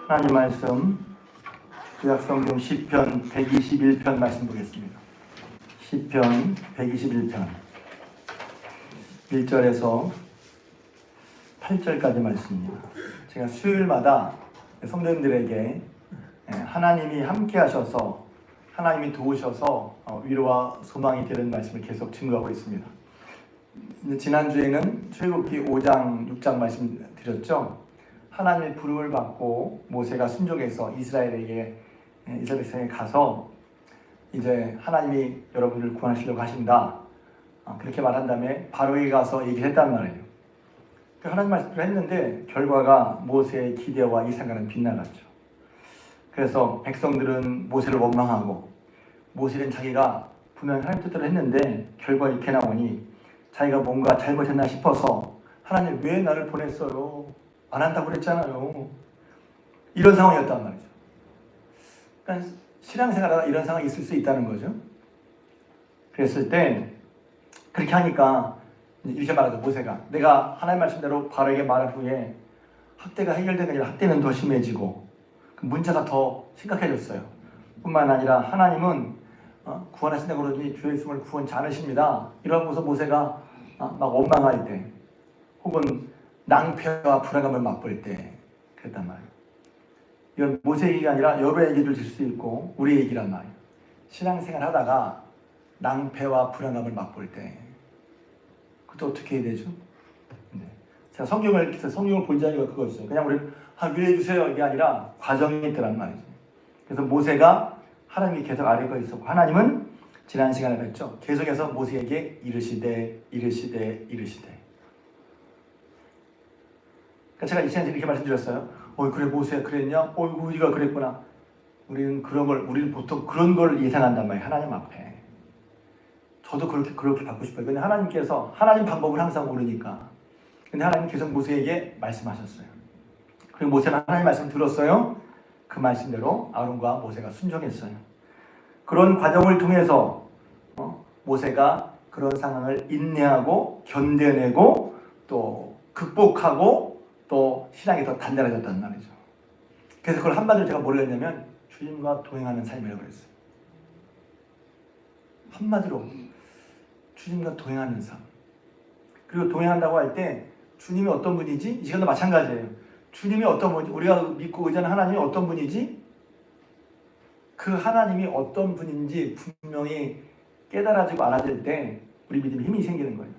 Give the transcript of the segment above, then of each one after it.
하나님 말씀 구약성경 시편 121편 말씀 보겠습니다. 시편 121편 1절에서 8절까지 말씀입니다. 제가 수요일마다 성도님들에게 하나님이 함께 하셔서 하나님이 도우셔서 위로와 소망이 되는 말씀을 계속 증거하고 있습니다. 지난주에는 출애굽기 5장 6장 말씀 드렸죠. 하나님의 부름을 받고 모세가 순종해서 이스라엘 백성에 가서 이제 하나님이 여러분들을 구원하시려고 하신다, 그렇게 말한 다음에 바로에게 가서 얘기를 했단 말이에요. 하나님 말씀을 했는데 결과가 모세의 기대와 이상과는 빗나갔죠. 그래서 백성들은 모세를 원망하고, 모세는 자기가 분명히 하나님 뜻대로 했는데 결과 이렇게 나오니 자기가 뭔가 잘못했나 싶어서 하나님 왜 나를 보냈어요? 안 한다고 그랬잖아요. 이런 상황이었단 말이죠. 그러니까 신앙생활하다 이런 상황이 있을 수 있다는 거죠. 그랬을 때 그렇게 하니까 이렇게 말하죠. 모세가 내가 하나님 말씀대로 바로에게 말한 후에 학대가 해결되는 게 아니라 학대는 더 심해지고 그 문제가 더 심각해졌어요. 뿐만 아니라 하나님은 구원하신다고 그러더니 주의 있음을 구원치 않으십니다. 이러면서 모세가 막 원망할 때 혹은 낭패와 불안감을 맛볼 때 그랬단 말이에요. 이건 모세 얘기가 아니라 여러 얘기를 들 수 있고 우리 얘기란 말이에요. 신앙생활 하다가 낭패와 불안감을 맛볼 때 그때 어떻게 해야 되죠? 네. 제가 성경을 본 자리가 그거였어요. 그냥 우리 위로해 주세요 이게 아니라 과정이 있더란 말이죠. 그래서 모세가 하나님이 계속 아래가 있었고 하나님은 지난 시간에 뵀죠. 계속해서 모세에게 이르시되. 그러니까 제가 이 시간에 이렇게 말씀드렸어요. 그래 모세 그랬냐? 우리가 그랬구나. 우리는 보통 그런 걸 예상한단 말이에요. 하나님 앞에. 저도 그렇게 받고 싶어요. 근데 하나님께서 하나님 방법을 항상 모르니까. 근데 하나님 계속 모세에게 말씀하셨어요. 그리고 모세는 하나님 말씀 들었어요. 그 말씀대로 아론과 모세가 순종했어요. 그런 과정을 통해서 모세가 그런 상황을 인내하고 견뎌내고 또 극복하고 또 신앙이 더 단단해졌단 말이죠. 그래서 그걸 한마디로 제가 뭐를 했냐면 주님과 동행하는 삶이라고 그랬어요. 한마디로 주님과 동행하는 삶. 그리고 동행한다고 할 때 주님이 어떤 분이지? 이 시간도 마찬가지예요. 주님이 어떤 분이지? 우리가 믿고 의지하는 하나님이 어떤 분이지? 그 하나님이 어떤 분인지 분명히 깨달아지고 알아질 때 우리 믿음에 힘이 생기는 거예요.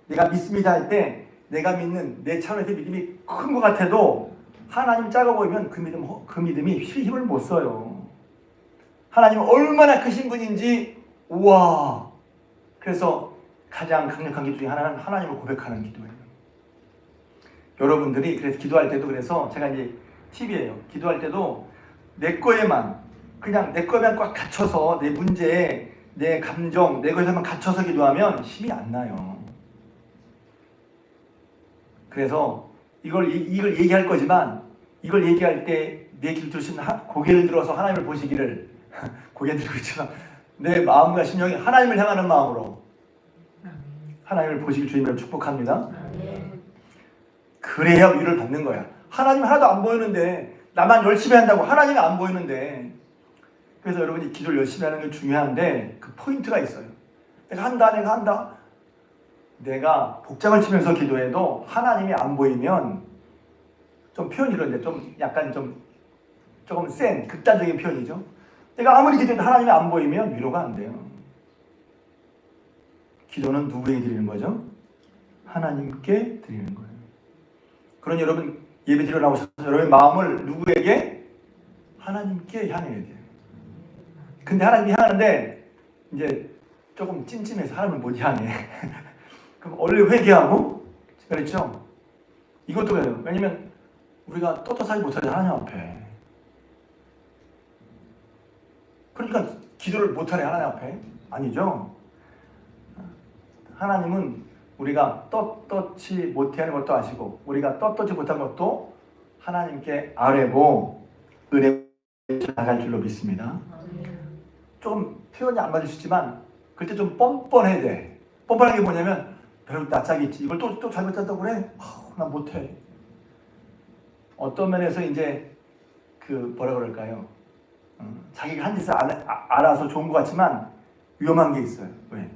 내가 믿습니다 할 때 내가 믿는 내 차원에서 믿음이 큰 것 같아도 하나님 작아 보이면 그 믿음이 힘을 못 써요. 하나님은 얼마나 크신 분인지 우와. 그래서 가장 강력한 기도 중에 하나는 하나님을 고백하는 기도예요. 여러분들이 그래서 기도할 때도 그래서 제가 이제 팁이에요. 기도할 때도 내 거에만 꽉 갇혀서 내 문제에 내 감정 내 것에만 갇혀서 기도하면 힘이 안 나요. 그래서 이걸 얘기할 거지만 이걸 얘기할 때 내 기도 들으시면 고개를 들어서 하나님을 보시기를 고개 들고 있지만 내 마음과 심령이 하나님을 향하는 마음으로 하나님을 보시길 주님으로 축복합니다. 그래야 위로를 받는 거야. 하나님 하나도 안 보이는데 나만 열심히 한다고 하나님이 안 보이는데. 그래서 여러분이 기도를 열심히 하는 게 중요한데 그 포인트가 있어요. 내가 한다. 내가 복장을 치면서 기도해도 하나님이 안 보이면 좀 표현이 그런데 좀 약간 조금 센 극단적인 표현이죠. 내가 아무리 기도해도 하나님이 안 보이면 위로가 안 돼요. 기도는 누구에게 드리는 거죠? 하나님께 드리는 거예요. 그러니 여러분 예배 드리러 나오셔서 여러분의 마음을 누구에게? 하나님께 향해야 돼요. 근데 하나님이 향하는데 이제 조금 찜찜해서 하나님을 못 향해. 그럼 원래 회개하고 그렇죠? 이것도 그래요. 왜냐면 우리가 떳떳하지 못하잖아요. 하나님 앞에. 그러니까 기도를 못하네 하나님 앞에. 아니죠? 하나님은 우리가 떳떳이 못하는 것도 아시고 우리가 떳떳이 못한 것도 하나님께 아뢰고 은혜 나갈 줄로 믿습니다. 조금 표현이 안 맞을 수 있지만 그때 좀 뻔뻔해야 돼. 뻔뻔한 게 뭐냐면 별로 낯짝이 있지. 이걸 또 잘못했다고 그래? 난 못해. 어떤 면에서 이제 뭐라 그럴까요? 자기가 한 짓을 알아서 좋은 것 같지만 위험한 게 있어요. 왜?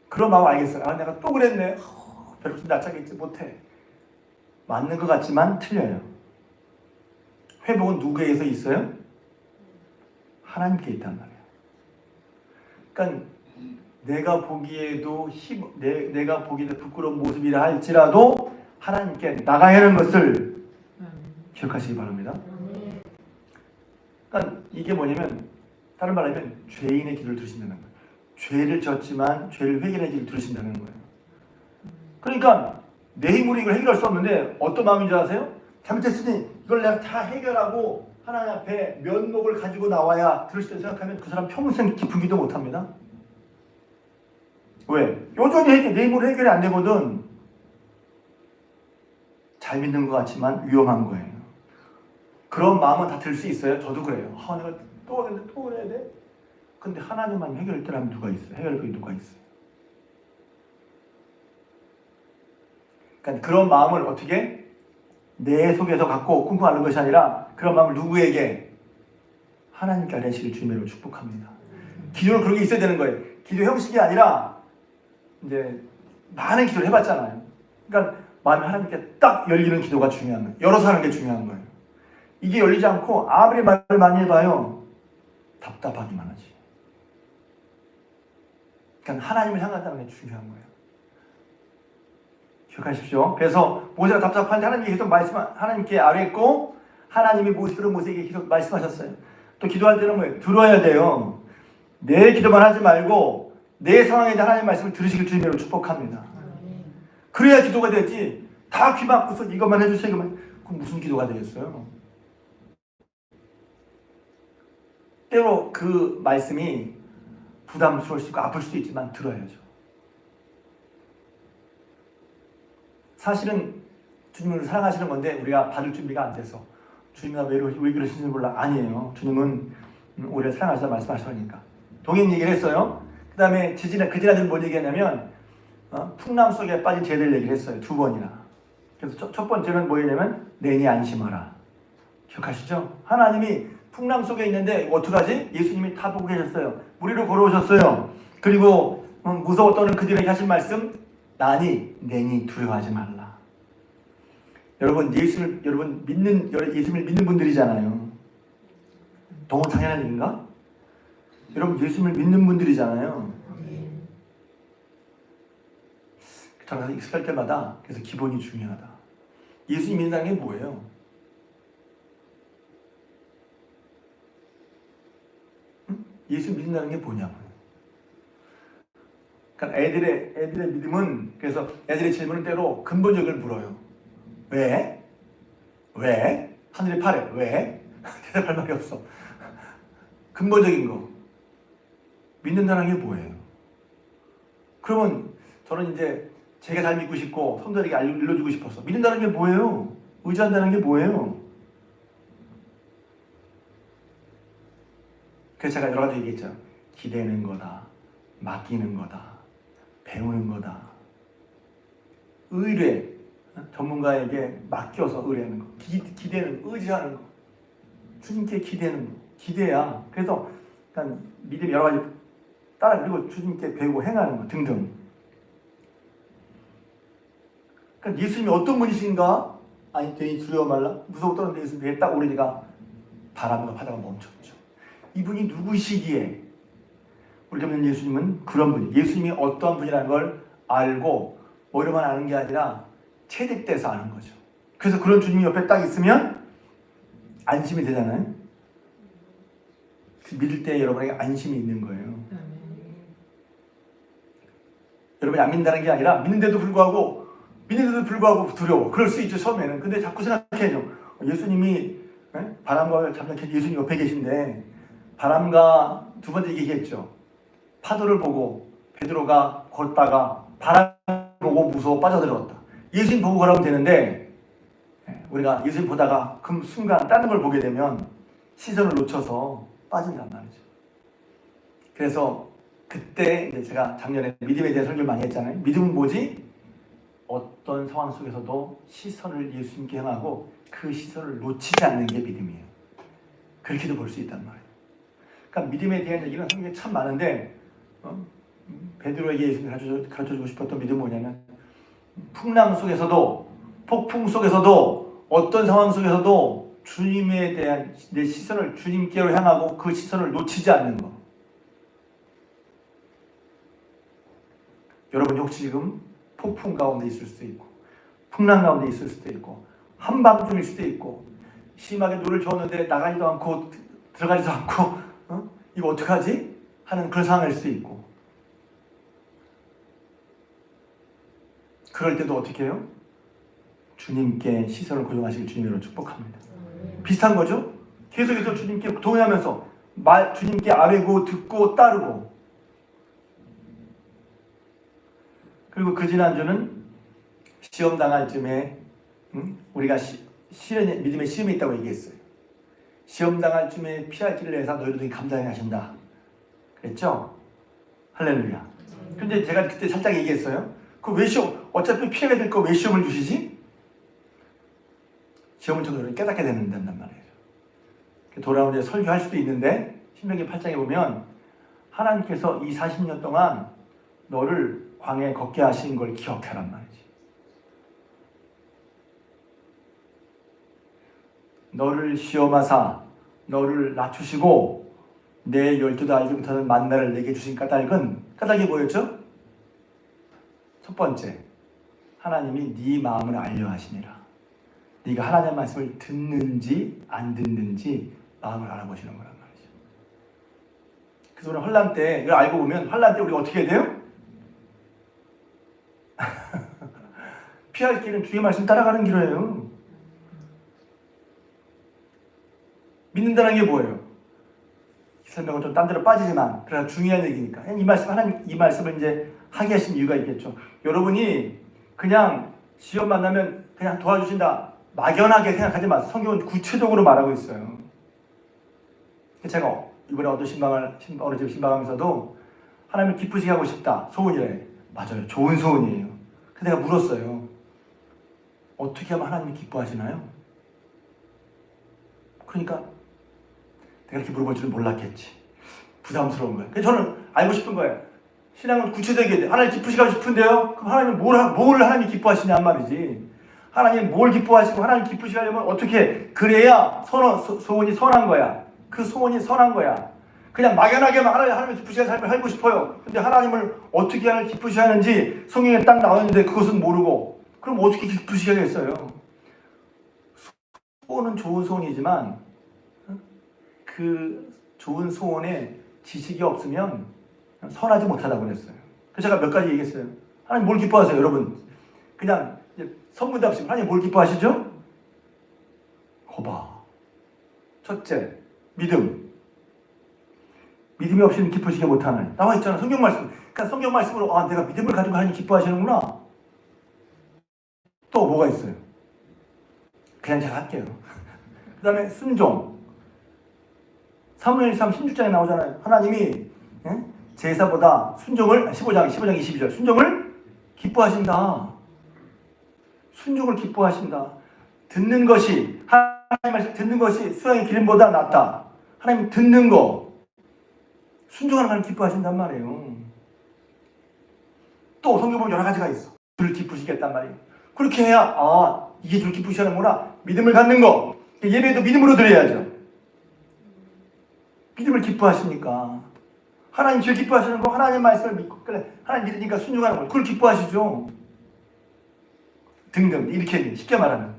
그런 마음 알겠어요. 내가 또 그랬네. 별로 낯짝겠지 못해. 맞는 것 같지만 틀려요. 회복은 누구에게서 있어요? 하나님께 있단 말이에요. 그러니까 내가 보기에도 내가 보기에도 부끄러운 모습이라 할지라도 하나님께 나가야 하는 것을 기억하시기 바랍니다. 그러니까 이게 뭐냐면 다른 말로 하면 죄인의 기도를 들으신다는 거예요. 죄를 졌지만 죄를 회개하는 기도를 들으신다는 거예요. 그러니까 내 힘으로 이걸 해결할 수 없는데 어떤 마음인지 아세요? 잘못했으니 이걸 내가 다 해결하고 하나님 앞에 면목을 가지고 나와야 들을 수 있다고 생각하면 그 사람 평생 깊은 기도 못합니다. 왜? 여전히 내 힘으로 해결이 안 되거든. 잘 믿는 것 같지만 위험한 거예요. 그런 마음은 다 들 수 있어요. 저도 그래요. 내가 또 그래야 돼? 근데 하나님만 해결할 때라면 누가 있어요? 해결할 때 누가 있어요? 그러니까 그런 마음을 어떻게 내 속에서 갖고 쿵쿵 앓는 것이 아니라 그런 마음을 누구에게? 하나님께 아뢰시길 주님으로 축복합니다. 기도는 그런 게 있어야 되는 거예요. 기도 형식이 아니라 이제 많은 기도를 해봤잖아요. 그러니까 마음이 하나님께 딱 열리는 기도가 중요한 거예요. 열어서 하는 게 중요한 거예요. 이게 열리지 않고 아무리 말을 많이 해봐요. 답답하기만 하지. 그러니까 하나님을 향한다는 게 중요한 거예요. 기억하십시오. 그래서 모세가 답답한데 하나님께 계속 하나님께 아뢰고 하나님이 모세에게 계속 말씀하셨어요. 또 기도할 때는 뭐예요? 들어야 돼요. 내 기도만 하지 말고 내 상황에 대한 하나님의 말씀을 들으시길 주님으로 축복합니다. 그래야 기도가 되지. 다 귀 막고서 이것만 해주세요. 그럼 무슨 기도가 되겠어요? 때로 그 말씀이 부담스러울 수 있고 아플 수도 있지만 들어야죠. 사실은 주님을 사랑하시는 건데 우리가 받을 준비가 안 돼서 주님이 왜 그러시는지 몰라. 아니에요. 주님은 우리를 사랑하시다 말씀하시니까. 동행 얘기를 했어요. 그 다음에 그 지나들은 뭔 얘기했냐면 풍랑 속에 빠진 죄들 얘기를 했어요. 2번이나. 그래서 첫 번째는 뭐였냐면 내니 안심하라. 기억하시죠? 하나님이 풍랑 속에 있는데 어떡하지? 예수님이 다 보고 계셨어요. 무리로 걸어오셨어요. 그리고 무서워 떠는 그들에게 하신 말씀 내니 두려워하지 말라. 여러분 예수님을 믿는 분들이잖아요. 너무 당연한 일인가? 여러분 예수님을 믿는 분들이잖아요. 저는 익숙할 때마다 그래서 기본이 중요하다. 예수님 믿는다는 게 뭐예요? 예수 믿는다는 게 뭐냐고요. 그러니까 애들의 믿음은 그래서 애들의 질문은 때로 근본적을 물어요. 왜? 하늘이 파래. 왜? 대답할 말이 없어. 근본적인 거. 믿는다는 게 뭐예요? 그러면 저는 이제 제가 잘 믿고 싶고 성도에게 알려주고 싶어서 믿는다는 게 뭐예요? 의지한다는 게 뭐예요? 그래서 제가 여러 가지 얘기했죠. 기대는 거다. 맡기는 거다. 배우는 거다. 의뢰. 전문가에게 맡겨서 의뢰하는 거. 기대는 의지하는 거. 주님께 기대는 거. 기대야. 그래서 일단 믿음 여러 가지 따라 그리고 주님께 배우고 행하는 거 등등. 그러니까 예수님이 어떤 분이신가? 아니 되니 두려워 말라. 무서워 떠는데 예수님이 딱 오르니까 바람과 바다가 멈췄죠. 이분이 누구시기에 우리가 믿는 예수님은 그런 분이 예수님이 어떠한 분이라는 걸 알고 머리만 아는 게 아니라 체득돼서 아는 거죠. 그래서 그런 주님이 옆에 딱 있으면 안심이 되잖아요. 믿을 때 여러분에게 안심이 있는 거예요. 여러분이 안 믿는다는 게 아니라 믿는데도 불구하고 두려워. 그럴 수 있죠 처음에는. 근데 자꾸 생각해요. 예수님이 바람과 잠잠케 예수님 옆에 계신데 바람과 두 번째 얘기했죠. 파도를 보고 베드로가 걷다가 바람 보고 무서워 빠져들었다. 예수님 보고 걸으면 되는데 우리가 예수님 보다가 그 순간 다른 걸 보게 되면 시선을 놓쳐서 빠진단 말이죠. 그래서 그때 이제 제가 작년에 믿음에 대해 설교를 많이 했잖아요. 믿음은 뭐지? 어떤 상황 속에서도 시선을 예수님께 향하고 그 시선을 놓치지 않는 게 믿음이에요. 그렇게도 볼 수 있단 말이에요. 그러니까 믿음에 대한 얘기는 성경에 참 많은데 베드로에게 예수님이 가르쳐주고 싶었던 믿음은 뭐냐면 풍랑 속에서도 폭풍 속에서도 어떤 상황 속에서도 주님에 대한 내 시선을 주님께로 향하고 그 시선을 놓치지 않는 것. 여러분이 혹시 지금 폭풍 가운데 있을 수도 있고 풍랑 가운데 있을 수도 있고 한밤중일 수도 있고 심하게 노를 저었는데 나가지도 않고 들어가지도 않고 이거 어떡하지? 하는 그런 상황일 수도 있고 그럴 때도 어떻게 해요? 주님께 시선을 고정하시길 주님으로 축복합니다. 비슷한 거죠? 계속해서 주님께 동의하면서 주님께 아뢰고 듣고 따르고 그리고 그 지난주는 시험 당할 쯤에 우리가 믿음의 시험이 있다고 얘기했어요. 시험 당할 쯤에 피할 길을 내사 너희들이 감당해 하신다 그랬죠? 할렐루야. 근데 제가 그때 살짝 얘기했어요. 그 왜 시험 어차피 피해야 될 거 왜 시험을 주시지? 시험을 통해서 우리를 깨닫게 된단 말이에요. 돌아온 뒤에 설교할 수도 있는데 신명기 8장에 보면 하나님께서 이 40년 동안 너를 광야에 걷게 하신 걸 기억하란 말이지. 너를 시험하사 너를 낮추시고 내 열두도 알지 못하는 만나를 내게 주신 까닭이 뭐였죠? 첫 번째, 하나님이 네 마음을 알려 하시니라. 네가 하나님의 말씀을 듣는지 안 듣는지 마음을 알아보시는 거란 말이죠. 그래서 우리는 환난 때 이걸 알고 보면 환난 때 우리가 어떻게 해야 돼요? 피할 길은 주의 말씀 따라가는 길이에요. 믿는다는 게 뭐예요? 설명은 좀 딴 데로 빠지지만 그러나 중요한 얘기니까 하나님 이 말씀을 이제 하게 하신 이유가 있겠죠. 여러분이 그냥 시험 만나면 그냥 도와주신다 막연하게 생각하지 마세요. 성경은 구체적으로 말하고 있어요. 제가 이번에 어느 집 신방하면서도 하나님을 기쁘시게 하고 싶다 소원이래. 맞아요. 좋은 소원이에요. 근데 내가 물었어요. 어떻게 하면 하나님이 기뻐하시나요? 그러니까 내가 이렇게 물어볼 줄은 몰랐겠지. 부담스러운 거예요. 그래서 저는 알고 싶은 거예요. 신앙은 구체적이어야 돼. 하나님 기쁘시게 하고 싶은데요? 그럼 하나님은 뭘 하나님이 기뻐하시냐 말이지. 하나님 뭘 기뻐하시고 하나님 기쁘시게 하려면 어떻게 그래야 소원이 선한 거야. 그 소원이 선한 거야. 그냥 막연하게만 하나님 기쁘시게 하는 삶을 살고 싶어요. 근데 하나님을 어떻게 하나님 기쁘시게 하는지 성경에 딱 나왔는데 그것은 모르고 그럼 어떻게 기쁘시게 하겠어요? 소원은 좋은 소원이지만 그 좋은 소원에 지식이 없으면 선하지 못하다고 그랬어요. 그래서 제가 몇 가지 얘기했어요. 하나님 뭘 기뻐하세요, 여러분? 그냥 선문답식 하나님 뭘 기뻐하시죠? 거봐. 첫째, 믿음. 믿음이 없이는 기쁘시게 못하나요? 나와 있잖아, 성경 말씀. 그러니까 성경 말씀으로 내가 믿음을 가지고 하나님 기뻐하시는구나. 또 뭐가 있어요? 그냥 제가 할게요. 그 다음에 순종. 사무엘상 16장에 나오잖아요. 하나님이 제사보다 순종을 15장 22절 순종을 기뻐하신다. 순종을 기뻐하신다. 듣는 것이 하나님 말씀 듣는 것이 수양의 기름보다 낫다. 하나님 듣는 거 순종하는 하나님 기뻐하신단 말이에요. 또 성경 보면 여러 가지가 있어. 주를 기쁘시게 했단 말이에요. 그렇게 해야 이게 주를 기쁘시게 하는구나. 믿음을 갖는 거. 예배도 믿음으로 드려야죠. 믿음을 기뻐하시니까 하나님 제일 기뻐하시는 거 하나님 말씀을 믿고 그래 하나님 믿으니까 순종하는 걸 그걸 기뻐하시죠. 등등 이렇게 쉽게 말하면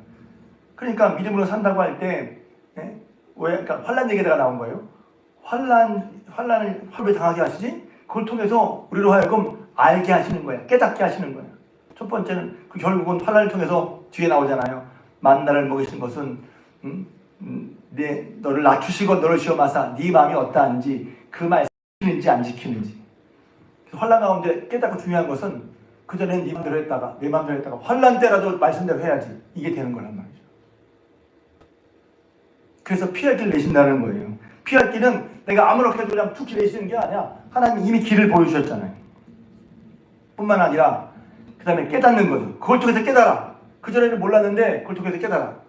그러니까 믿음으로 산다고 할 때 왜 그러니까 환난 얘기가 나온 거예요. 환난을 왜 당하게 하시지? 그걸 통해서 우리로 하여금 알게 하시는 거야. 깨닫게 하시는 거야. 첫 번째는 그 결국은 환난을 통해서 뒤에 나오잖아요. 만나를 먹이신 것은 너를 낮추시고 너를 시험하사 네 마음이 어떠한지 그 말씀 지키는지 안 지키는지. 환난 가운데 깨닫고 중요한 것은 그전엔 네 마음대로 했다가 내 마음대로 했다가 환난 때라도 말씀대로 해야지 이게 되는 거란 말이죠. 그래서 피할 길을 내신다는 거예요. 피할 길은 내가 아무렇게 해도 그냥 툭 내시는 게 아니야. 하나님 이미 길을 보여주셨잖아요. 뿐만 아니라 그 다음에 깨닫는 거죠. 그걸 통해서 깨달아. 그전에는 몰랐는데 그걸 통해서 깨달아.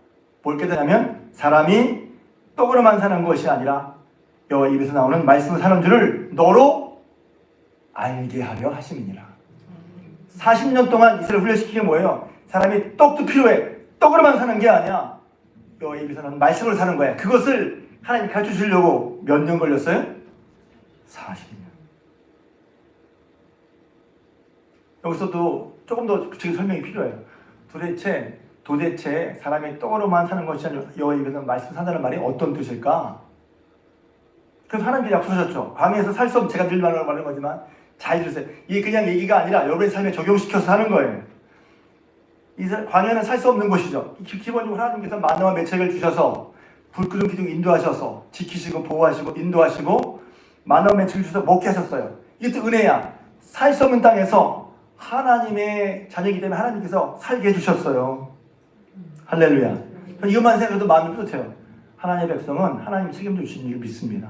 뭘 깨닫냐면 사람이 떡으로만 사는 것이 아니라 여호와 입에서 나오는 말씀을 사는 줄을 너로 알게 하려 하심이니라. 40년 동안 이스라엘 훈련시킨 게 뭐예요? 사람이 떡도 필요해. 떡으로만 사는 게 아니야. 여호와 입에서는 말씀을 사는 거야. 그것을 하나님 가르쳐 주려고 몇 년 걸렸어요? 40년. 여기서도 조금 더 구체적인 설명이 필요해요. 도대체 사람이 떡으로만 사는 것이 아니라 여호와 입에서 말씀 산다는 말이 어떤 뜻일까? 그래서 하나님께서 약속하셨죠. 광야에서 살 수 없는, 제가 늘 말하는 거지만 잘 들으세요. 이게 그냥 얘기가 아니라 여러분의 삶에 적용시켜서 하는 거예요. 광야는 살 수 없는 곳이죠. 기본적으로 하나님께서 만나와 매책을 주셔서 불, 기둥 인도하셔서 지키시고 보호하시고 인도하시고 만나와 매책을 주셔서 먹게 하셨어요. 이게 또 은혜야. 살 수 없는 땅에서 하나님의 자녀이기 때문에 하나님께서 살게 해주셨어요. 할렐루야. 이것만 생각해도 마음이 뿌듯해요. 하나님의 백성은 하나님이 책임져 주신 일을 믿습니다.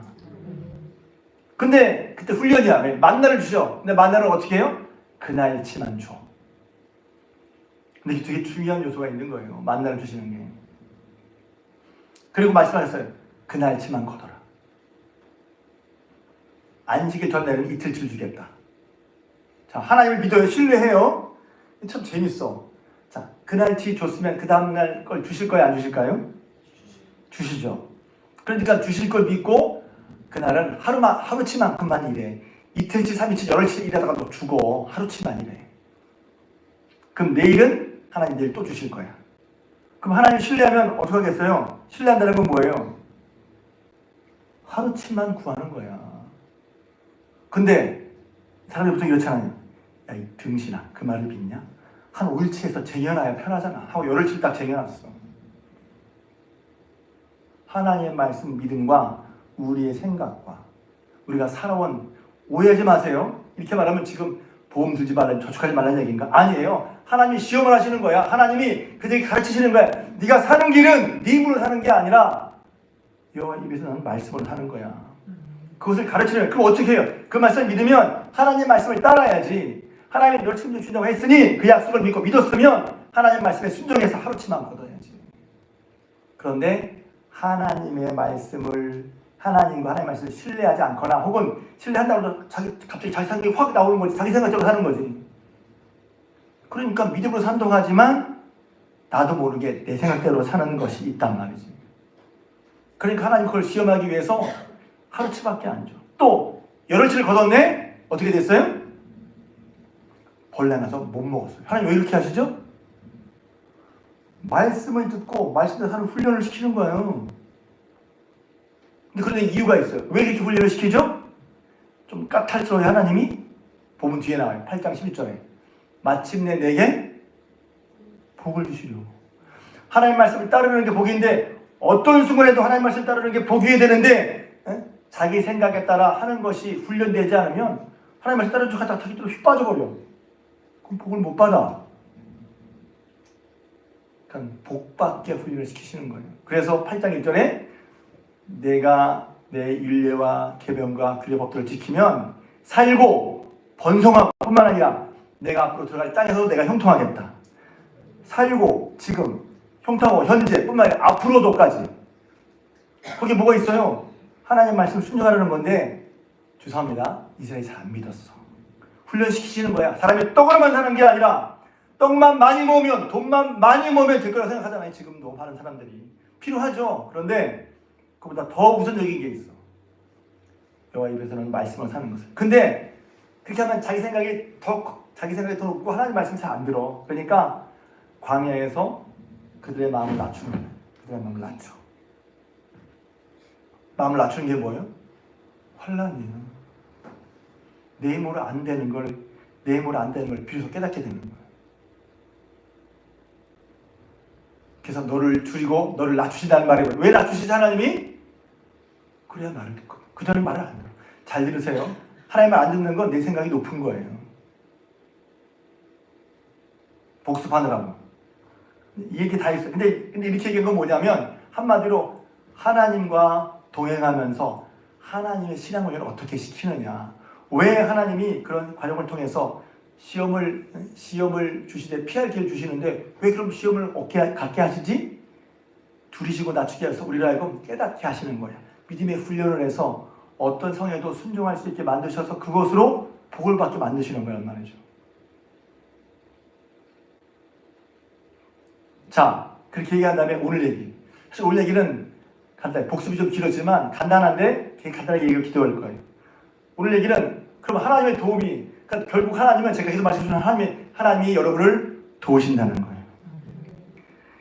근데 그때 훈련이야. 만나를 주셔. 근데 만나를 어떻게 해요? 그날치만 줘. 근데 이게 되게 중요한 요소가 있는 거예요. 만나를 주시는 게. 그리고 말씀하셨어요. 그날치만 거둬라. 안식일 전날에는 이틀치를 주겠다. 자, 하나님을 믿어요. 신뢰해요. 참 재밌어. 자, 그날치 줬으면 그 다음날 걸 주실 거예요? 안 주실까요? 주시죠. 그러니까 주실 걸 믿고 그날은 하루치만큼만 일해. 이틀치, 3일치, 열흘치 일하다가도 죽어. 하루치만 일해. 그럼 내일은 하나님 내일 또 주실 거야. 그럼 하나님 신뢰하면 어떻게 하겠어요? 신뢰한다는 건 뭐예요? 하루치만 구하는 거야. 근데 사람들이 보통 이렇잖아요. 야, 이 등신아, 그 말을 믿냐? 한 5일치에서 쟁여놔야 편하잖아. 하고 열흘치 딱 쟁여놨어. 하나님의 말씀 믿음과 우리의 생각과 우리가 살아온, 오해하지 마세요. 이렇게 말하면 지금 보험 들지 말라는, 저축하지 말라는 얘기인가? 아니에요. 하나님이 시험을 하시는 거야. 하나님이 그들에게 가르치시는 거야. 네가 사는 길은 네 힘으로 사는 게 아니라 여호와 입에서는 말씀으로 사는 거야. 그것을 가르치는 거야. 그럼 어떻게 해요? 그 말씀을 믿으면 하나님 말씀을 따라야지. 하나님이 널 책임져 주신다고 했으니 그 약속을 믿고 믿었으면 하나님 말씀에 순종해서 하루치만 걷어야지. 그런데 하나님의 말씀을, 하나님과 하나님의 말씀을 신뢰하지 않거나 혹은 신뢰한다고 해도 갑자기 자기 생각이 확 나오는 거지. 자기 생각대로 사는 거지. 그러니까 믿음으로 산동하지만 나도 모르게 내 생각대로 사는 것이 있단 말이지. 그러니까 하나님 그걸 시험하기 위해서 하루치밖에 안 줘. 또 열흘치를 거뒀네? 어떻게 됐어요? 벌레 나서 못 먹었어요. 하나님 왜 이렇게 하시죠? 말씀을 듣고 말씀대로 사는 훈련을 시키는 거예요. 근데 그런데 이유가 있어요. 왜 이렇게 훈련을 시키죠? 좀 까탈스러워요. 하나님이 보면 뒤에 나와요. 8장 11절에 마침내 내게 복을 주시려고. 하나님 말씀을 따르는 게 복인데 어떤 순간에도 하나님 말씀을 따르는 게 복이 되는데 자기 생각에 따라 하는 것이 훈련되지 않으면 하나님 말씀 따르는 척 하다가 자기 또 휘 빠져버려. 그럼 복을 못 받아. 그러니까 복받게 훈련을 시키시는 거예요. 그래서 8장 1절에 내가 내 율례와 계명과 규례 법들을 지키면 살고 번성하고 뿐만 아니라 내가 앞으로 들어갈 땅에서도 내가 형통하겠다. 살고 지금 형통하고 현재 뿐만 아니라 앞으로도까지. 거기에 뭐가 있어요? 하나님 말씀 순종하려는 건데 죄송합니다. 이스라엘이 잘 안 믿었어. 훈련시키시는 거야. 사람이 떡으로만 사는 게 아니라 떡만 많이 모으면, 돈만 많이 모으면 될 거라고 생각하잖아요. 지금도 많은 사람들이. 필요하죠. 그런데 그보다 더 우선적인 게 있어. 여호와 입에서는 말씀을 사는 것을. 근데 그렇게 하면 자기 생각이 더 높고 하나님 말씀 잘 안 들어. 그러니까 광야에서 그들의 마음을 낮추는 거예요. 그들의 마음을 낮춰. 마음을 낮추는 게 뭐예요? 환난이에요. 내 힘으로 안 되는 걸 비로소 깨닫게 되는 거예요. 그래서 너를 줄이고 너를 낮추시다는 말이에요. 왜 낮추시지 하나님이? 그래야 말을 듣거든. 그전에 말을 안 들어. 잘 들으세요. 하나님 말 안 듣는 건 내 생각이 높은 거예요. 복습하느라고. 이 얘기 다 있어요. 근데 이렇게 얘기한 건 뭐냐면 한마디로 하나님과 동행하면서 하나님의 신앙을 어떻게 시키느냐. 왜 하나님이 그런 과정을 통해서 시험을 주시되 피할 길을 주시는데 왜 그럼 시험을 갖게 하시지? 줄이시고 낮추게 해서 우리를 하여금 깨닫게 하시는 거예요. 믿음의 훈련을 해서 어떤 성에도 순종할 수 있게 만드셔서 그것으로 복을 받게 만드시는 거란 말이죠. 자, 그렇게 얘기한 다음에 오늘 얘기. 사실 오늘 얘기는 간단해. 복습이 좀 길었지만 간단한데 되게 간단하게 얘기를 기도할 거예요. 오늘 얘기는 그럼 하나님의 도움이, 그러니까 결국 하나님은 제가 계속 말씀드린 하나님이 여러분을 도우신다는 거예요.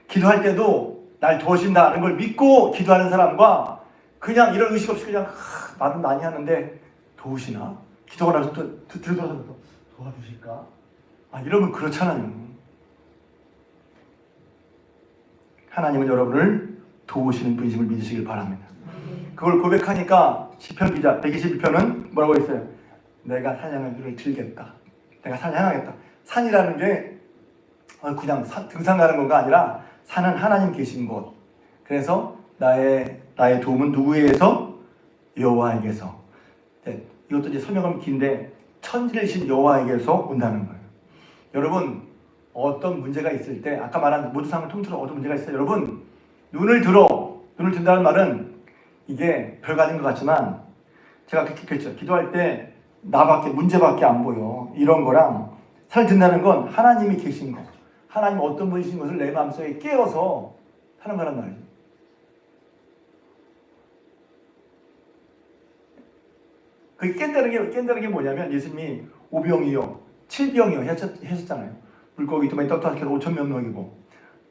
기도할 때도 날 도우신다는 걸 믿고 기도하는 사람과 그냥 이런 의식 없이 그냥 말은 많이 하는데 도우시나? 기도가 나서 또 들어서 도와주실까? 이러면 그렇잖아요. 하나님은 여러분을 도우시는 분이심을 믿으시길 바랍니다. 그걸 고백하니까 시편 기자 121편은 뭐라고 했어요? 내가 산양의 눈을 들겠다. 내가 산양하겠다. 산이라는 게 그냥 등산 가는 거가 아니라 산은 하나님 계신 곳. 그래서 나의 도움은 누구에게서? 여호와에게서. 네, 이것도 이제 설명하면 긴데 천지를 여호와에게서 온다는 거예요. 여러분 어떤 문제가 있을 때 아까 말한 모든 상황을 통틀어 어떤 문제가 있어요. 여러분 눈을 든다는 말은 이게 별거 아닌 것 같지만 제가 그렇게 했죠. 기도할 때 문제밖에 안 보여. 이런 거랑 산을 든다는 건 하나님이 계신 거. 하나님 어떤 분이신 것을 내 마음속에 깨어서 하는 거란 말이에요. 그 깬다는 게 뭐냐면 예수님이 5병이요 7병이요 하셨잖아요. 물고기 2마리 떡 5개로 5,000명 먹이고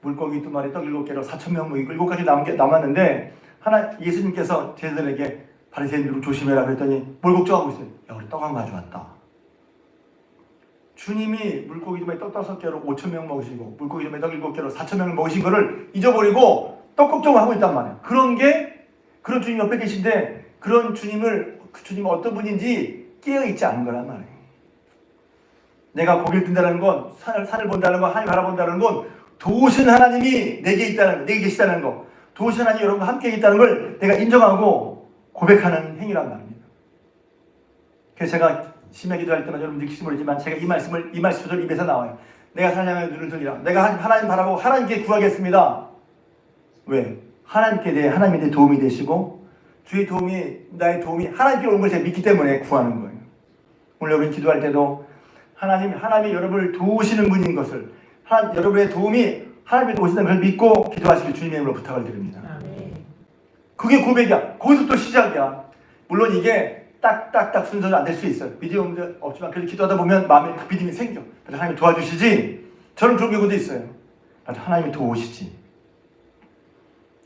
물고기 2마리 떡 7개로 4,000명 먹이고 7가지 남았는데 예수님께서 제자들에게 바리새인들 조심해라 그랬더니 뭘 걱정하고 있어요? 야 우리 떡 안 가져왔다. 주님이 물고기 2마리 떡 5개로 5,000명 먹으시고 물고기 2마리 떡 7개로 4,000명을 먹으신 거를 잊어버리고 떡 걱정을 하고 있단 말이에요. 그런 주님 옆에 계신데 그런 주님은 어떤 분인지 깨어있지 않은 거란 말이에요. 내가 고개를 든다는 건 산을 본다는 건 하나님 바라본다는 건 도우신 하나님이 내게 계시다는 거, 도우신 하나님이 여러분과 함께 있다는 걸 내가 인정하고 고백하는 행위란 말입니다. 그래서 제가 심야 기도할 때마다 여러분 느끼실지 모르지만 제가 이 말씀을 입에서 나와요. 내가 하나님의 눈을 들리라. 내가 하나님 바라보고 하나님께 구하겠습니다. 왜? 하나님이 내 도움이 되시고 주의 도움이 나의 도움이 하나님께 온 걸 제가 믿기 때문에 구하는 거예요. 오늘 여러분 기도할 때도 하나님이 여러분을 도우시는 분인 것을 여러분의 도움이 하나님이 도우신다는 걸 믿고 기도하시길 주님의 이름으로 부탁을 드립니다. 그게 고백이야. 거기서 또 시작이야. 물론 이게 딱딱딱 순서는 안 될 수 있어요. 믿음 없지만 그래도 기도하다 보면 마음에 믿음이 생겨. 그래서 하나님이 도와주시지. 저는 그런 경우도 있어요. 하나님이 도우시지.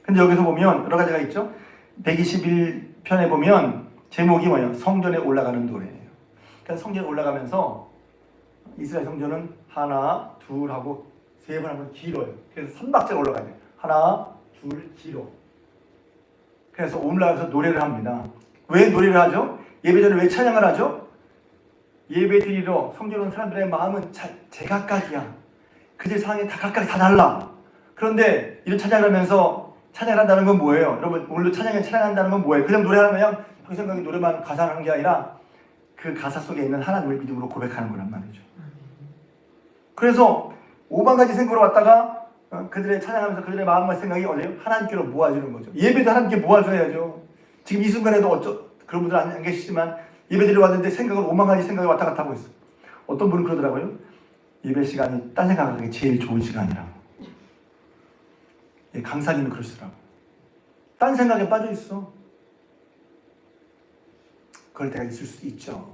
근데 여기서 보면 여러 가지가 있죠. 121편에 보면 제목이 뭐예요? 성전에 올라가는 노래예요. 그러니까 성전에 올라가면서 이스라엘 성전은 하나, 둘 하고 세 번 하면 길어요. 그래서 3박자가 올라가야 돼요. 하나, 둘, 길어. 그래서 올라가서 노래를 합니다. 왜 노래를 하죠? 예배 전에 왜 찬양을 하죠? 예배 드리러 성전 온 사람들의 마음은 제각각이야. 그들 상황이 다 각각 다 달라. 그런데 이런 찬양을 하면서 찬양을 한다는 건 뭐예요? 여러분 오늘도 찬양한다는 건 뭐예요? 그냥 노래하는 그냥 평생각이 노래만 가사하는 게 아니라 그 가사 속에 있는 하나님을 믿음으로 고백하는 거란 말이죠. 그래서 5만 가지 생각으로 왔다가 그들의 찬양하면서 그들의 마음과 생각이 어디요? 하나님께로 모아주는 거죠. 예배도 하나님께 모아줘야죠. 지금 이 순간에도 그런 분들 안 계시지만 예배드리러 왔는데 생각은 5만 가지 생각이 왔다 갔다 하고 있어요. 어떤 분은 그러더라고요. 예배 시간이 딴 생각하기 제일 좋은 시간이라고. 강사님은 그러시더라고요. 딴 생각에 빠져 있어. 그럴 때가 있을 수 있죠.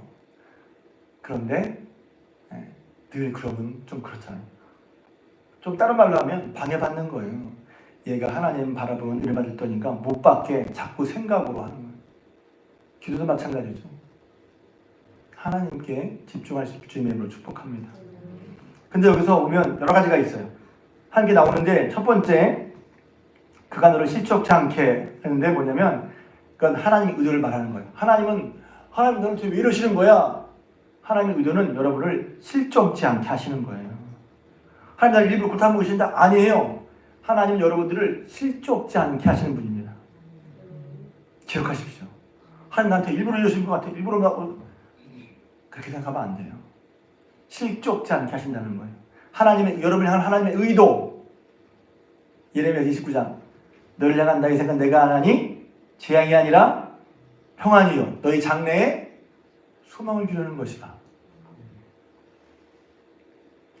그런데 늘 그러면 좀 그렇잖아요. 좀 다른 말로 하면 방해받는 거예요. 얘가 하나님 바라보면 은혜 받을 때니까 못 받게 자꾸 생각으로 하는 거예요. 기도도 마찬가지죠. 하나님께 집중할 수 있게 주님의 이름으로 축복합니다. 근데 여기서 보면 여러 가지가 있어요. 한 개 나오는데 첫 번째 그가 너를 실족치 않게 했는데 뭐냐면 그건 하나님의 의도를 말하는 거예요. 하나님 너는 왜 이러시는 거야? 하나님의 의도는 여러분을 실족치 않게 하시는 거예요. 하나님 나를 일부러 고통하고 계신다? 아니에요. 하나님은 여러분들을 실족치 않게 하시는 분입니다. 기억하십시오. 하나님 나한테 일부러 이러시는 것 같아. 일부러 그렇게 생각하면 안 돼요. 실족치 않게 하신다는 거예요. 여러분이 하는 하나님의 의도. 예레미야 29장 너를 향한 나의 생각 내가 안하니 재앙이 아니라 평안이요 너희 장래에 소망을 주려는 것이다.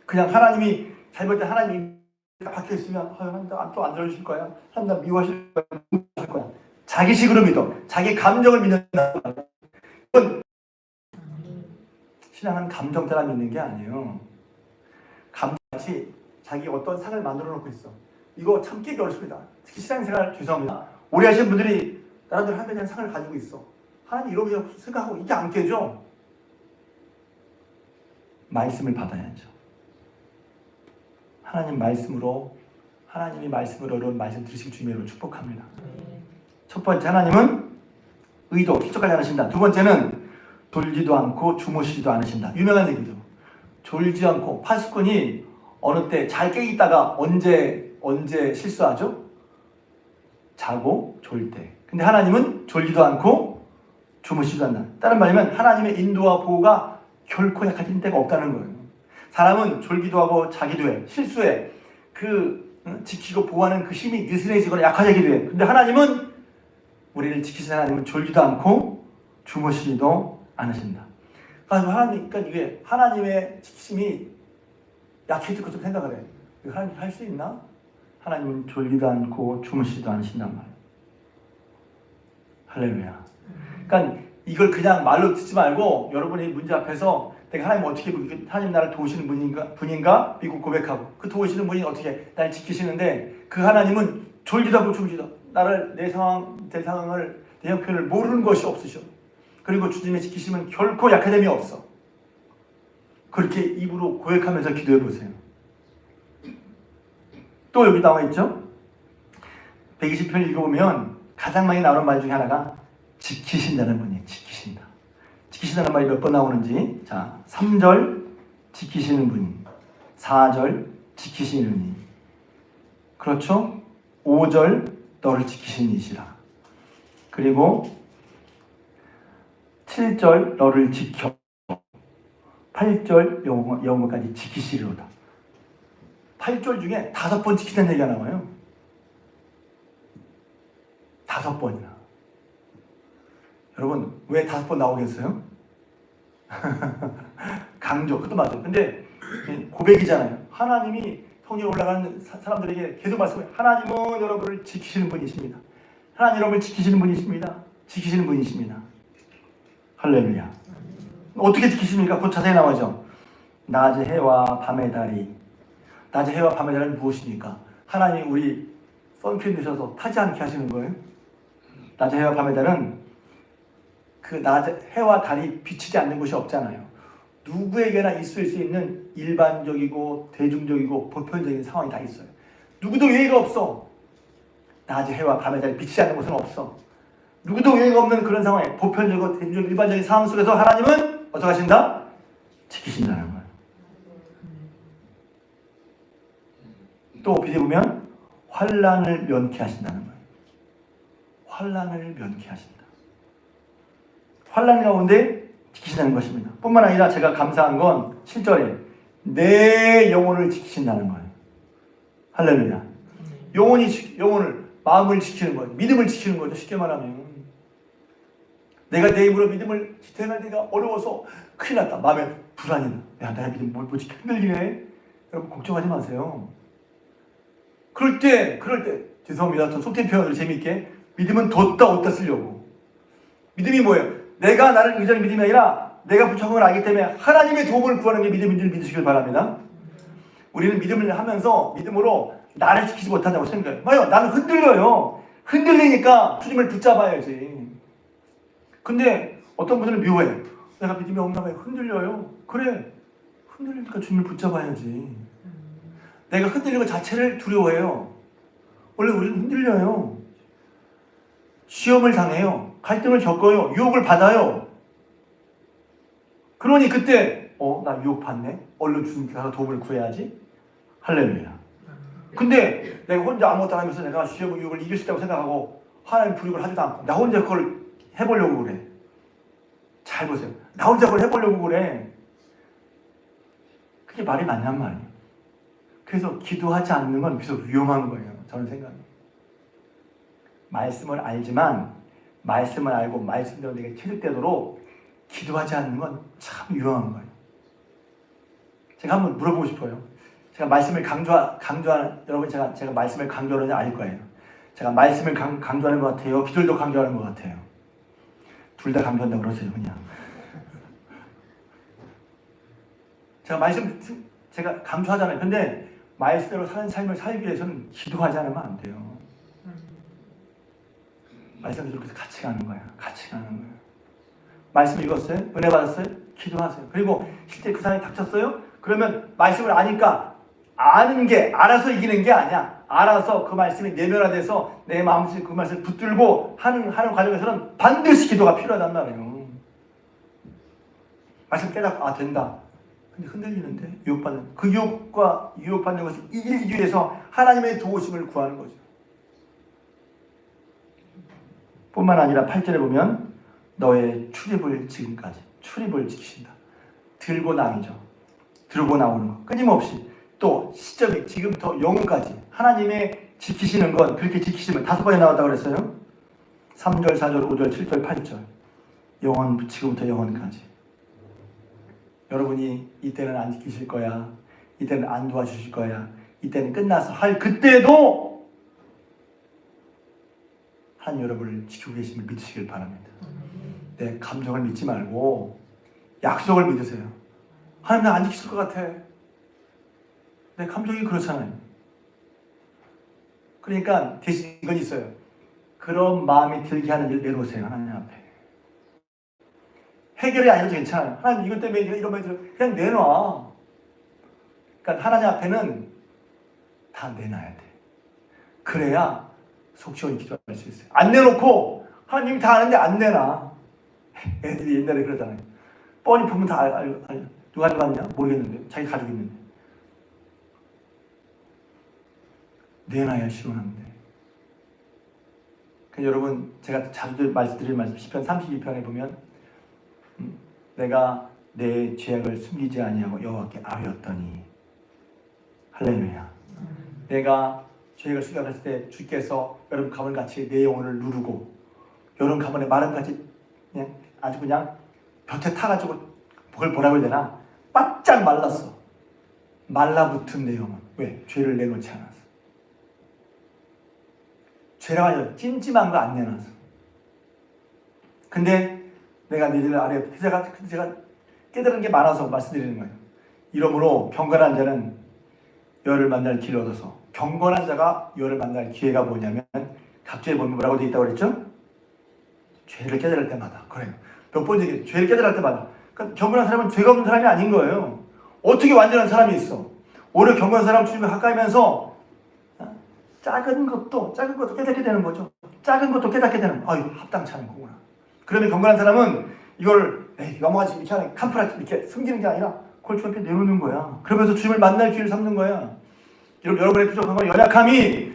그냥 하나님이 잘 볼 때 하나님이 박혀있으면 하나님 또 안 들어주실 거야. 하나님 나 미워하실 거야. 미워하실 거야. 자기식으로 믿어. 자기 감정을 믿는다. 이건 신앙은 감정 따라 믿는 게 아니에요. 감정같이 자기 어떤 상을 만들어 놓고 있어. 이거 참 깨기 어렵습니다. 특히 신앙생활 죄송합니다. 오래 하신 분들이 나름대로 하나님에 대한 상을 가지고 있어. 하나님 이러고 생각하고 이게 안 깨져. 말씀을 받아야죠. 하나님 말씀으로 하나님이 말씀으로 여러분 말씀 들으시길 주님으로 축복합니다. 첫 번째 하나님은 의도, 기적하지 않으신다. 두 번째는 졸지도 않고 주무시지도 않으신다. 유명한 얘기죠. 졸지 않고 파수꾼이 어느 때 잘 깨 있다가 언제 실수하죠? 자고 졸 때. 근데 하나님은 졸지도 않고 주무시지도 않는다. 다른 말이면 하나님의 인도와 보호가 결코 약해진 때가 없다는 거예요. 사람은 졸기도 하고 자기도 해. 실수해. 지키고 보호하는 그 힘이 느슨해지거나 약해지기도 해. 근데 하나님은 우리를 지키신 하나님은 졸기도 않고 주무시지도 않으신다. 그러니까 이게 하나님의 지키심이 약해질 것처럼 생각을 해. 이거 하나님 할 수 있나? 하나님은 졸기도 않고 주무시지도 않으신단 말이에요. 할렐루야. 그러니까 이걸 그냥 말로 듣지 말고 여러분이 문제 앞에서 내가 하나님 어떻게 하나님 나를 도우시는 분인가 믿고 고백하고 그 도우시는 분이 어떻게 나를 지키시는데 그 하나님은 졸기도 하고 주무시지도 나를 내 상황을 내 형편을 모르는 것이 없으셔. 그리고 주님의 지키심은 결코 약하됨이 없어. 그렇게 입으로 고백하면서 기도해 보세요. 또 여기 나와 있죠. 120편 읽어보면 가장 많이 나오는 말 중에 하나가 지키신다는 분이에요. 지키신다. 지키신다는 말이 몇 번 나오는지. 자, 3절 지키시는 분이, 4절 지키시는 분이, 그렇죠? 5절 너를 지키신 이시라. 그리고 7절 너를 지켜, 8절 영원까지 지키시리로다. 8절 중에 5번 지키는 얘기가 나와요. 5번이나. 여러분 왜 5번 나오겠어요? 강조, 그것도 맞아요. 근데 고백이잖아요. 하나님이 성에 올라가는 사람들에게 계속 말씀해요. 하나님은 여러분을 지키시는 분이십니다. 하나님 여러분을 지키시는 분이십니다. 지키시는 분이십니다. 할렐루야. 어떻게 지키십니까? 곧 자세히 나오죠. 낮의 해와 밤의 달이. 낮의 해와 밤의 달은 무엇입니까? 하나님이 우리 선크림 드셔서 타지 않게 하시는 거예요. 낮의 해와 밤의 달은 그 낮의 해와 달이 비치지 않는 곳이 없잖아요. 누구에게나 있을 수 있는 일반적이고 대중적이고 보편적인 상황이 다 있어요. 누구도 예의가 없어. 낮의 해와 밤의 달이 비치지 않는 곳은 없어. 누구도 예의가 없는 그런 상황에 보편적이고 대중적이고 일반적인 상황 속에서 하나님은 어떻게 하신다? 지키신다는 거예요. 또 비대보면 환난을 면케하신다는 거예요. 환난을 면케하신다. 환난 가운데 지키신다는 것입니다. 뿐만 아니라 제가 감사한 건 7절에 내 영혼을 지키신다는 거예요. 할렐루야. 영혼을, 마음을 지키는 거예요. 믿음을 지키는 거죠. 쉽게 말하면 내가 내 입으로 믿음을 지탱할 때가 어려워서 큰일 났다. 마음에 불안이 나. 야, 내가 믿음 뭘 지켜 흔들리네. 여러분 걱정하지 마세요. 그럴 때 죄송합니다. 전 속된 표현으로 재미있게 믿음은 뒀다 얻다 쓰려고. 믿음이 뭐예요? 내가 나를 의지하는 믿음이 아니라 내가 부족한 걸 알기 때문에 하나님의 도움을 구하는 게 믿음인 줄 믿으시길 바랍니다. 우리는 믿음을 하면서 믿음으로 나를 지키지 못한다고 생각해요. 봐요, 나는 흔들려요. 흔들리니까 주님을 붙잡아야지. 근데 어떤 분들은 묘해. 내가 믿음이 없나 봐요. 흔들려요. 그래, 흔들리니까 주님을 붙잡아야지. 내가 흔들리는 것 자체를 두려워해요. 원래 우리는 흔들려요. 시험을 당해요. 갈등을 겪어요. 유혹을 받아요. 그러니 그때 나 유혹 받네. 얼른 주님께 가서 도움을 구해야지. 할렐루야. 근데 내가 혼자 아무것도 안 하면서 내가 시험을 유혹을 이길 수 있다고 생각하고 하나님 불육을 하지도 않고 나 혼자 그걸 해보려고 그래. 잘 보세요. 나 혼자 그걸 해보려고 그래. 그게 말이 맞냔 말이에요. 그래서 기도하지 않는 건 계속 위험한 거예요. 저는 생각해요. 말씀을 알지만 말씀을 알고 말씀대로 내게 체득되도록 기도하지 않는 건 참 유용한 거예요. 제가 한번 물어보고 싶어요. 제가 말씀을 강조하는 여러분 제가 말씀을 강조하는지 알 거예요. 제가 말씀을 강조하는 것 같아요. 기도도 강조하는 것 같아요. 둘 다 강조한다고 그러세요, 그냥. 제가 강조하잖아요. 근데 말씀대로 사는 삶을 살기 위해서는 기도하지 않으면 안 돼요. 말씀대로 같이 가는 거야. 같이 가는 거야. 말씀 읽었어요? 은혜 받았어요? 기도하세요. 그리고 실제 그 상황이 닥쳤어요? 그러면 말씀을 아니까 아는 게 알아서 이기는 게 아니야. 알아서 그 말씀이 내면화돼서 내 마음속에 그 말씀을 붙들고 하는 과정에서는 반드시 기도가 필요하단 말이에요. 말씀 깨닫고 된다. 근데 흔들리는데 유혹받는 그 유혹받는 것을 이기기 위해서 하나님의 도우심을 구하는 거죠. 뿐만 아니라 8절에 보면 너의 출입을 지키신다. 들고 나오는 거 끊임없이 또 시점이 지금부터 영원까지 하나님의 지키시는 건 그렇게 지키시면 5번에 나왔다고 그랬어요. 3절, 4절, 5절, 7절, 8절 지금부터 영원까지. 여러분이 이때는 안 지키실 거야, 이때는 안 도와주실 거야, 이때는 끝나서 할 그때도 하나님 여러분을 지키고 계심을 믿으시길 바랍니다. 내 감정을 믿지 말고 약속을 믿으세요. 하나님 나 안 지키실 것 같아. 내 감정이 그렇잖아요. 그러니까 대신 이건 있어요. 그런 마음이 들게 하는 일 내놓으세요. 하나님 앞에. 해결이 아니어도 괜찮아요. 하나님 이것 때문에 이런 말이 들어. 그냥 내놔. 그러니까 하나님 앞에는 다 내놔야 돼. 그래야 속 시원히 기도할 수 있어요. 안 내놓고 하나님이 다 아는데 안 내놔. 애들이 옛날에 그러잖아요. 뻔히 보면 다 알고. 누가 가져갔냐? 모르겠는데. 자기 가지고 있는데. 내놔야 시원한데. 여러분 제가 자주 말씀드리는 말씀 시편 32편에 보면 내가 내 죄악을 숨기지 아니하고 여호와께 아뢰었더니 할렐루야. 내가 죄악을 숨겼을 때 주께서 여러분 가문같이 내 영혼을 누르고 여러분 가문의 마름같이 그냥 아주 그냥 볕에 타가지고 그걸 뭐라고 해야 되나 바짝 말랐어. 말라붙은 내 영혼. 왜? 죄를 내놓지 않았어. 죄라고 하죠. 찜찜한 거 안 내놔서. 근데 내가 너희들 아래 제가 깨달은 게 많아서 말씀드리는 거예요. 이러므로 경건한 자는 여를 만날 길을 얻어서 경건한 자가 여를 만날 기회가 뭐냐면 각주에 보면 뭐라고 되어 있다고 그랬죠? 죄를 깨달을 때마다. 그래요. 몇 번 얘기해요. 죄를 깨달을 때마다. 그러니까 경건한 사람은 죄가 없는 사람이 아닌 거예요. 어떻게 완전한 사람이 있어? 오히려 경건한 사람 주님을 가까이면서 작은 것도 깨닫게 되는 거죠. 작은 것도 깨닫게 되는 거. 합당치 않은 거구나. 그러면 경건한 사람은 이걸 넘어가지 이렇게 하는 캄프라 이렇게 숨기는 게 아니라 그걸 주님께 내놓는 거야. 그러면서 주님을 만날 기회를 삼는 거야. 여러분의 부족함과 연약함이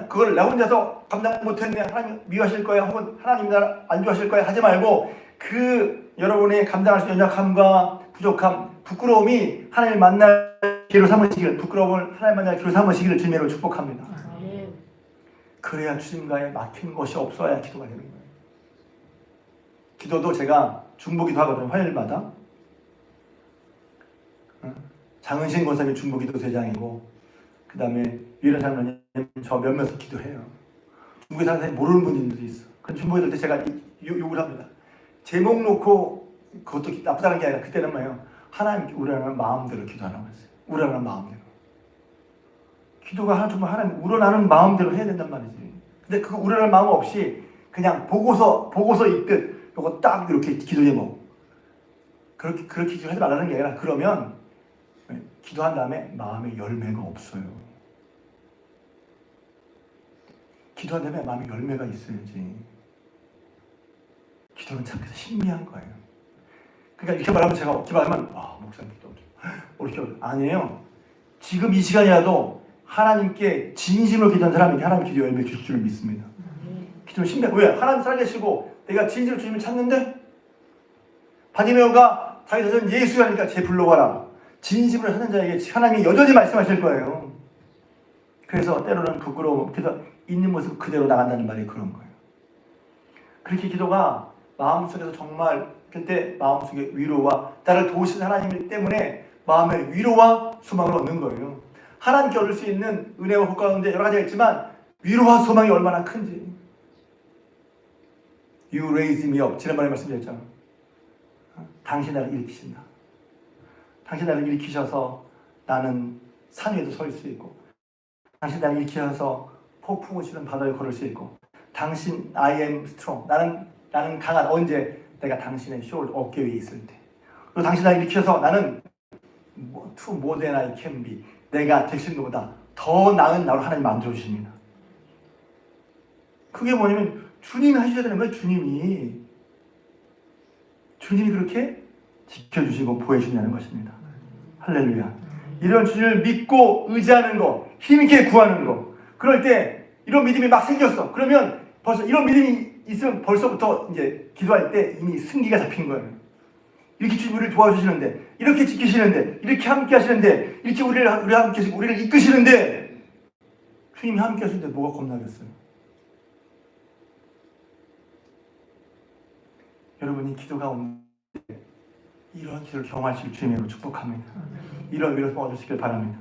그걸 나 혼자서 감당 못했네. 하나님 미워하실 거야. 혹은 하나님 나를 안 좋아하실 거야. 하지 말고 그 여러분의 감당할 수 있는 연약함과 부족함, 부끄러움이 하나님을 만날 기회로 삼으시기를 부끄러움을 하나님 만날 기회로 삼으시기를 주님으로 축복합니다. 그래야 주님과의 막힌 것이 없어야 기도가 되는 거예요. 기도도 제가 중보기도 하거든요. 화요일마다. 장은신 권사님이 중보기도 대장이고 그 다음에 유일한 사람은 저 몇몇을 기도해요. 중보기 사는 사람이 모르는 분들도 있어. 그 중보기도 때 제가 욕을 합니다. 제목 놓고 그것도 나쁘다는 게 아니라 그때는 뭐예요? 하나님 우러나는 마음대로 기도하라고 했어요. 우러나는 마음대로. 기도가 정말 하나님 우러나는 마음대로 해야 된단 말이지. 근데 그거 우러나는 마음 없이 그냥 보고서 읽듯 요거 딱 이렇게 기도 제목 그렇게 기도하지 말라는 게 아니라 그러면 기도한 다음에 마음에 열매가 없어요. 기도한 다음에 마음에 열매가 있어야지. 기도는 참 신기한 거예요. 그러니까 이렇게 말하면 제가 어떻게 말하면 목사님 기도 어렵죠. 아니에요. 지금 이 시간이라도 하나님께 진심으로 기도한 사람에게 하나님 기도 열매 주실 줄 믿습니다. 기도는 신기해. 왜? 하나님 살아계시고 내가 진실로 주님을 찾는데 바디메오가 다윗은 예수라니까 제 불러와라. 진심으로 하는 자에게 하나님이 여전히 말씀하실 거예요. 그래서 때로는 부끄러움, 그래서 있는 모습 그대로 나간다는 말이 그런 거예요. 그렇게 기도가 마음속에서 정말 그때 마음속에 위로와 나를 도우신 하나님 때문에 마음의 위로와 소망을 얻는 거예요. 하나님께 얻을 수 있는 은혜와 복 가운데 여러 가지가 있지만 위로와 소망이 얼마나 큰지. You raise me up. 지난번에 말씀드렸잖아. 당신 나를 일으키신다. 당신 나를 일으키셔서 나는 산 위에도 설 수 있고, 당신 나를 일으키셔서 폭풍을 치는 바다를 걸을 수 있고, 당신 I am strong. 나는 강한. 언제? 내가 당신의 어깨 위에 있을 때. 그리고 당신 나를 일으키셔서 나는 to more than I can be. 내가 될 수 있는 것보다 더 나은 나로 하나님 만들어 주십니다. 그게 뭐냐면 주님이 하셔야 되는 거예요. 주님이 그렇게 지켜주시고 보여주신다는 것입니다. 할렐루야. 이런 주님을 믿고 의지하는 거, 힘있게 구하는 거. 그럴 때 이런 믿음이 막 생겼어. 그러면 벌써 이런 믿음이 있으면 벌써부터 이제 기도할 때 이미 승기가 잡힌 거예요. 이렇게 주님 우리를 도와주시는데, 이렇게 지키시는데, 이렇게 함께 하시는데, 이렇게 우리를 함께 하시고 우리를 이끄시는데, 주님이 함께 하시는데 뭐가 겁나겠어요? 여러분이 기도가 오는 이러한 기도를 경험하실 주님으로 축복합니다. 이런 위로를 얻으시길 바랍니다.